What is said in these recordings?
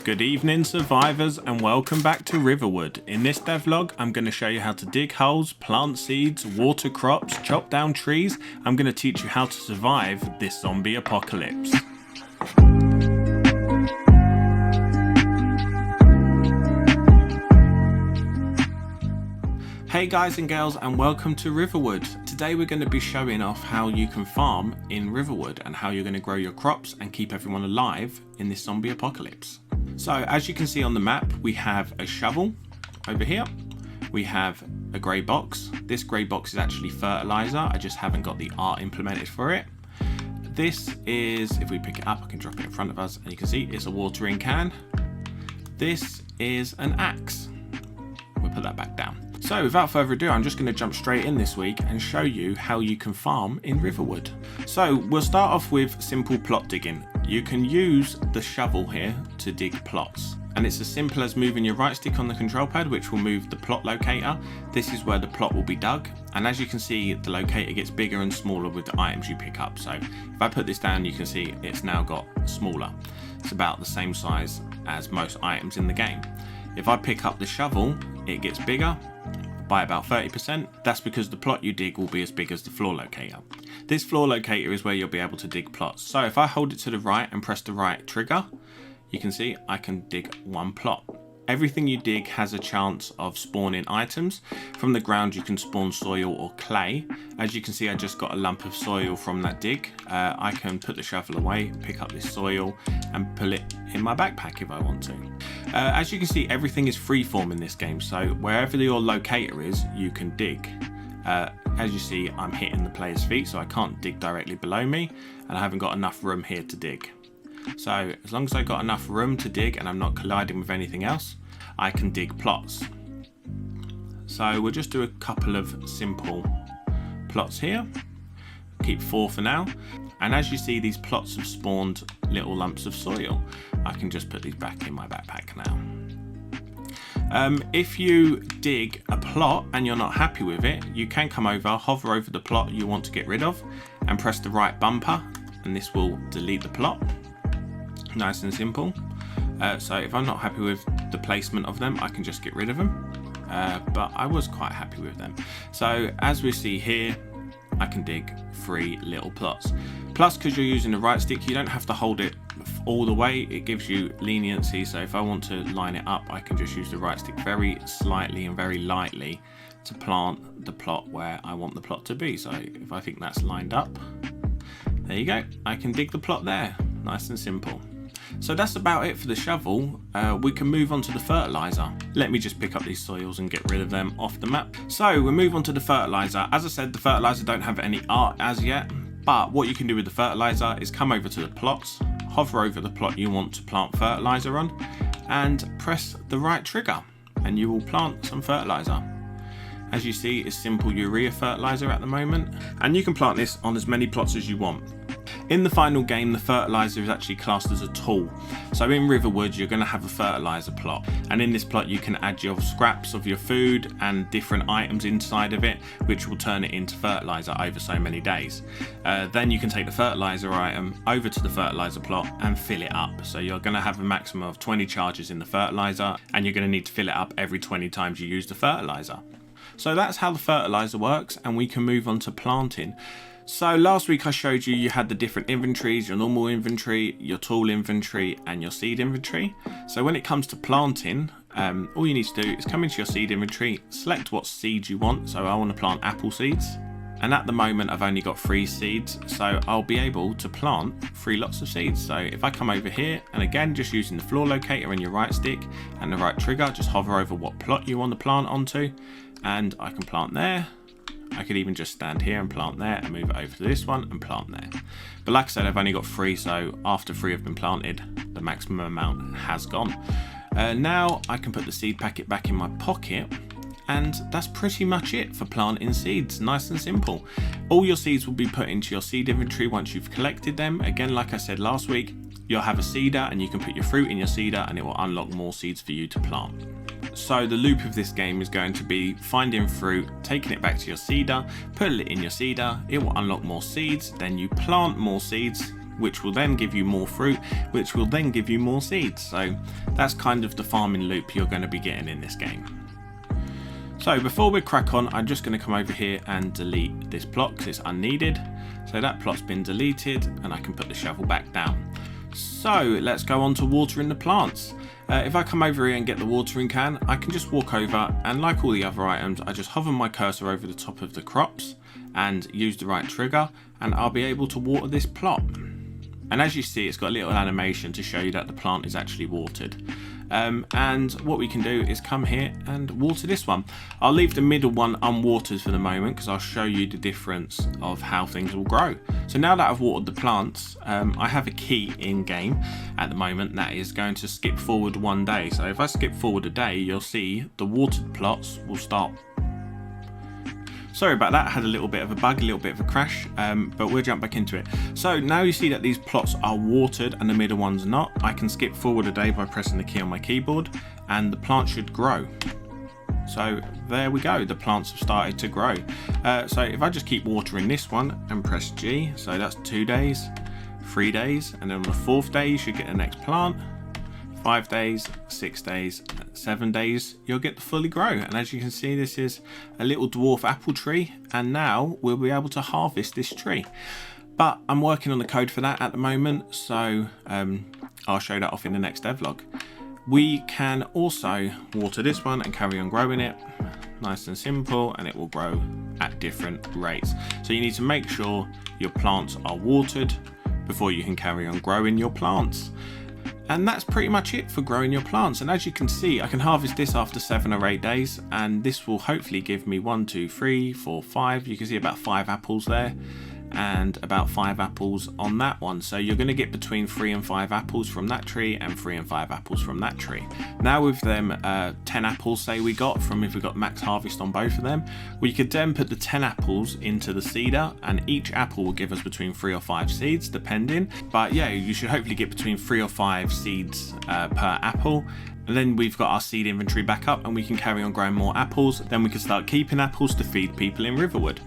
Good evening survivors and welcome back to Riverwood. In this devlog I'm going to show you how to dig holes, plant seeds, water crops, chop down trees. I'm going to teach you how to survive this zombie apocalypse. Hey guys and girls and welcome to Riverwood. Today we're going to be showing off how you can farm in Riverwood and how you're going to grow your crops and keep everyone alive in this zombie apocalypse. So as you can see on the map, we have a shovel over here. We have a grey box. This grey box is actually fertilizer. I just haven't got the art implemented for it. This is, if we pick it up, I can drop it in front of us and you can see it's a watering can. This is an axe. We'll put that back down. So without further ado, I'm just going to jump straight in this week and show you how you can farm in Riverwood. So we'll start off with simple plot digging. You can use the shovel here to dig plots. And it's as simple as moving your right stick on the control pad, which will move the plot locator. This is where the plot will be dug. And as you can see, the locator gets bigger and smaller with the items you pick up. So if I put this down, you can see it's now got smaller. It's about the same size as most items in the game. If I pick up the shovel, it gets bigger by about 30%. That's because the plot you dig will be as big as the floor locator. This floor locator is where you'll be able to dig plots. So if I hold it to the right and press the right trigger, you can see I can dig one plot. Everything you dig has a chance of spawning items. From the ground you can spawn soil or clay. As you can see, I just got a lump of soil from that dig. I can put the shovel away, pick up this soil and pull it in my backpack if I want to. As you can see, everything is freeform in this game, so wherever your locator is, you can dig. As you see, I'm hitting the player's feet, so I can't dig directly below me, and I haven't got enough room here to dig. So as long as I got enough room to dig and I'm not colliding with anything else, I can dig plots. So we'll just do a couple of simple plots here. Keep 4 for now. And as you see, these plots have spawned little lumps of soil. I can just put these back in my backpack now. If you dig a plot and you're not happy with it, you can come over, hover over the plot you want to get rid of and press the right bumper and this will delete the plot. Nice and simple. So if I'm not happy with the placement of them, I can just get rid of them. But I was quite happy with them. So as we see here, I can dig 3 little plots. Plus, because you're using the right stick, you don't have to hold it all the way. It gives you leniency. So if I want to line it up, I can just use the right stick very slightly and very lightly to plant the plot where I want the plot to be. So if I think that's lined up, there you go. I can dig the plot there. Nice and simple. So that's about it for the shovel. We can move on to the fertilizer. Let me just pick up these soils and get rid of them off the map. So we'll move on to the fertilizer. As I said, the fertilizer don't have any art as yet, but what you can do with the fertilizer is come over to the plots, hover over the plot you want to plant fertilizer on, and press the right trigger, and you will plant some fertilizer. As you see, it's simple urea fertilizer at the moment, and you can plant this on as many plots as you want. In the final game, the fertilizer is actually classed as a tool. So in Riverwood, you're going to have a fertilizer plot. And in this plot, you can add your scraps of your food and different items inside of it, which will turn it into fertilizer over so many days. Then you can take the fertilizer item over to the fertilizer plot and fill it up. So you're going to have a maximum of 20 charges in the fertilizer, and you're going to need to fill it up every 20 times you use the fertilizer. So that's how the fertilizer works, and we can move on to planting. So last week I showed you had the different inventories, your normal inventory, your tool inventory and your seed inventory. So when it comes to planting, all you need to do is come into your seed inventory, select what seeds you want. So I want to plant apple seeds. And at the moment I've only got 3 seeds, so I'll be able to plant 3 lots of seeds. So if I come over here and again just using the floor locator and your right stick and the right trigger, just hover over what plot you want to plant onto and I can plant there. I could even just stand here and plant there and move it over to this one and plant there. But like I said, I've only got 3, so after 3 have been planted, the maximum amount has gone. Now I can put the seed packet back in my pocket, and that's pretty much it for planting seeds. Nice and simple. All your seeds will be put into your seed inventory once you've collected them. Again, like I said last week, you'll have a seeder and you can put your fruit in your seeder and it will unlock more seeds for you to plant. So the loop of this game is going to be finding fruit, taking it back to your seeder, putting it in your seeder, it will unlock more seeds, then you plant more seeds, which will then give you more fruit, which will then give you more seeds. So that's kind of the farming loop you're going to be getting in this game. So before we crack on, I'm just going to come over here and delete this plot because it's unneeded. So that plot's been deleted and I can put the shovel back down. So let's go on to watering the plants. If I come over here and get the watering can, I can just walk over, and like all the other items, I just hover my cursor over the top of the crops and use the right trigger, and I'll be able to water this plot. And as you see, it's got a little animation to show you that the plant is actually watered. And what we can do is come here and water this one. I'll leave the middle one unwatered for the moment because I'll show you the difference of how things will grow. So now that I've watered the plants, I have a key in game at the moment that is going to skip forward 1 day. So if I skip forward a day, you'll see the watered plots will start. Sorry about that, I had a little bit of a bug, a little bit of a crash, but we'll jump back into it. So now you see that these plots are watered and the middle one's not. I can skip forward a day by pressing the key on my keyboard and the plant should grow. So there we go, the plants have started to grow. So if I just keep watering this one and press G, so that's 2 days, 3 days, and then on the 4th day you should get the next plant. 5 days, 6 days, 7 days, you'll get the fully grow. And as you can see, this is a little dwarf apple tree, and now we'll be able to harvest this tree. But I'm working on the code for that at the moment, so I'll show that off in the next devlog. We can also water this one and carry on growing it, nice and simple, and it will grow at different rates. So you need to make sure your plants are watered before you can carry on growing your plants. And that's pretty much it for growing your plants. And as you can see, I can harvest this after 7 or 8 days, and this will hopefully give me 1, 2, 3, 4, 5. You can see about 5 apples there, and about 5 apples on that one. So you're going to get between 3 and 5 apples from that tree and 3 and 5 apples from that tree. Now with them 10 apples, say we got from, if we got max harvest on both of them, we could then put the 10 apples into the seeder, and each apple will give us between 3 or 5 seeds depending. But yeah, you should hopefully get between 3 or 5 seeds per apple. And then we've got our seed inventory back up and we can carry on growing more apples. Then we can start keeping apples to feed people in Riverwood.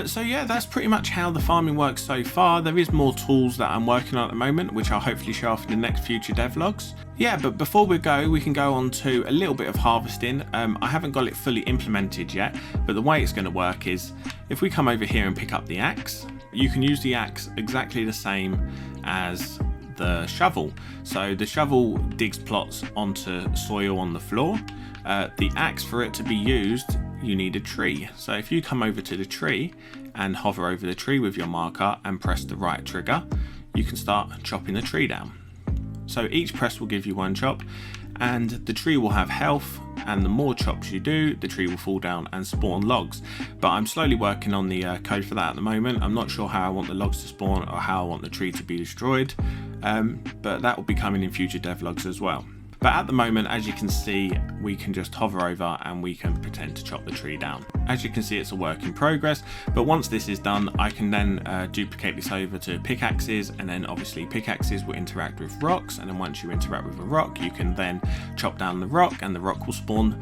So yeah, that's pretty much how the farming works so far. There is more tools that I'm working on at the moment, which I'll hopefully show off in the next future devlogs. Yeah, but before we can go on to a little bit of harvesting. I haven't got it fully implemented yet, but the way it's going to work is if we come over here and pick up the axe, you can use the axe exactly the same as the shovel. So the shovel digs plots onto soil on the floor. The axe, for it to be used, you need a tree. So if you come over to the tree and hover over the tree with your marker and press the right trigger, you can start chopping the tree down. So each press will give you 1 chop, and the tree will have health, and the more chops you do, the tree will fall down and spawn logs. But I'm slowly working on the code for that at the moment. I'm not sure how I want the logs to spawn or how I want the tree to be destroyed, but that will be coming in future devlogs as well. But at the moment, as you can see, we can just hover over and we can pretend to chop the tree down. As you can see, it's a work in progress, but once this is done, I can then duplicate this over to pickaxes, and then obviously pickaxes will interact with rocks, and then once you interact with a rock, you can then chop down the rock and the rock will spawn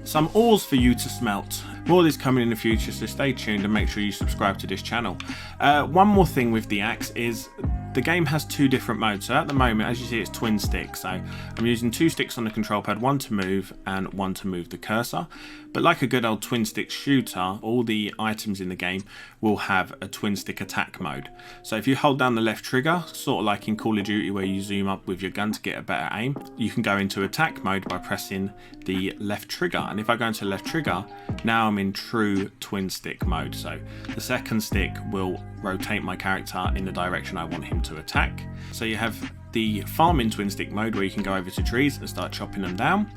some ores for you to smelt. More of this coming in the future, so stay tuned and make sure you subscribe to this channel. One more thing with the axe is the game has 2 different modes. So at the moment, as you see, it's twin stick. So I'm using 2 sticks on the control pad, 1 to move and 1 to move the cursor. But like a good old twin stick shooter, all the items in the game will have a twin stick attack mode. So if you hold down the left trigger, sort of like in Call of Duty where you zoom up with your gun to get a better aim, you can go into attack mode by pressing the left trigger. And if I go into the left trigger, now I'm in true twin stick mode. So the second stick will rotate my character in the direction I want him to attack. So you have the farming twin stick mode where you can go over to trees and start chopping them down,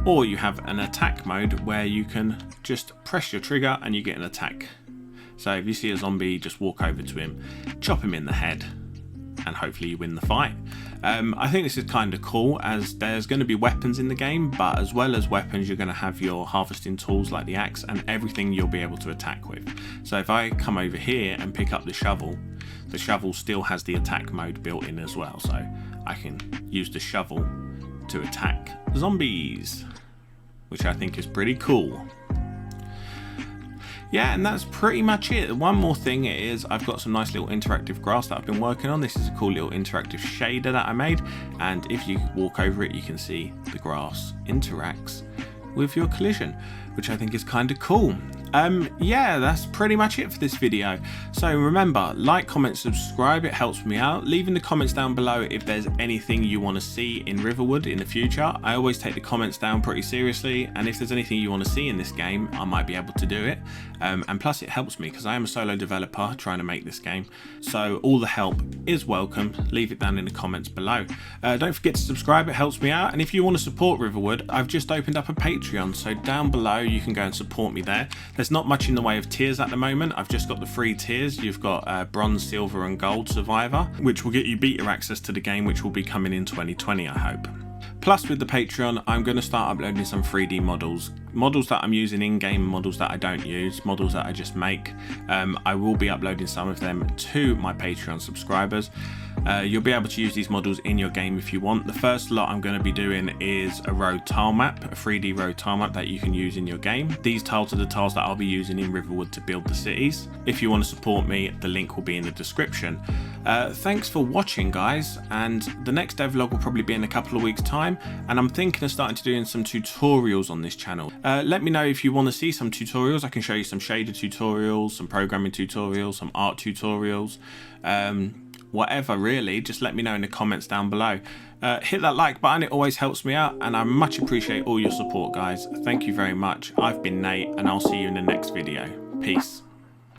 or you have an attack mode where you can just press your trigger and you get an attack. So if you see a zombie, just walk over to him, chop him in the head, and hopefully you win the fight. I think this is kind of cool, as there's going to be weapons in the game, but as well as weapons, you're going to have your harvesting tools like the axe and everything you'll be able to attack with. So if I come over here and pick up the shovel still has the attack mode built in as well. So I can use the shovel to attack zombies, which I think is pretty cool. Yeah, and that's pretty much it. One more thing is I've got some nice little interactive grass that I've been working on. This is a cool little interactive shader that I made, and if you walk over it you can see the grass interacts with your collision, which I think is kind of cool. Yeah, that's pretty much it for this video. So remember, like, comment, subscribe, it helps me out. Leave in the comments down below if there's anything you want to see in Riverwood in the future. I always take the comments down pretty seriously, and if there's anything you want to see in this game, I might be able to do it. And plus it helps me because I am a solo developer trying to make this game, so all the help is welcome. Leave it down in the comments below. Don't forget to subscribe, it helps me out. And if you want to support Riverwood, I've just opened up a Patreon, so down below you can go and support me there. There's not much in the way of tiers at the moment. I've just got the 3 tiers. You've got bronze, silver and gold survivor, which will get you beta access to the game, which will be coming in 2020, I hope. Plus with the Patreon, I'm going to start uploading some 3D models that I'm using in-game, models that I don't use, models that I just make. I will be uploading some of them to my Patreon subscribers. You'll be able to use these models in your game if you want. The first lot I'm going to be doing is a road tile map, a 3D road tile map that you can use in your game. These tiles are the tiles that I'll be using in Riverwood to build the cities. If you want to support me, the link will be in the description. Thanks for watching, guys, and the next devlog will probably be in a couple of weeks' time, and I'm thinking of starting to doing some tutorials on this channel. Let me know if you want to see some tutorials. I can show you some shader tutorials, some programming tutorials, some art tutorials, whatever really. Just let me know in the comments down below. Hit that like button, it always helps me out, and I much appreciate all your support, guys. Thank you very much. I've been Nate, and I'll see you in the next video. Peace.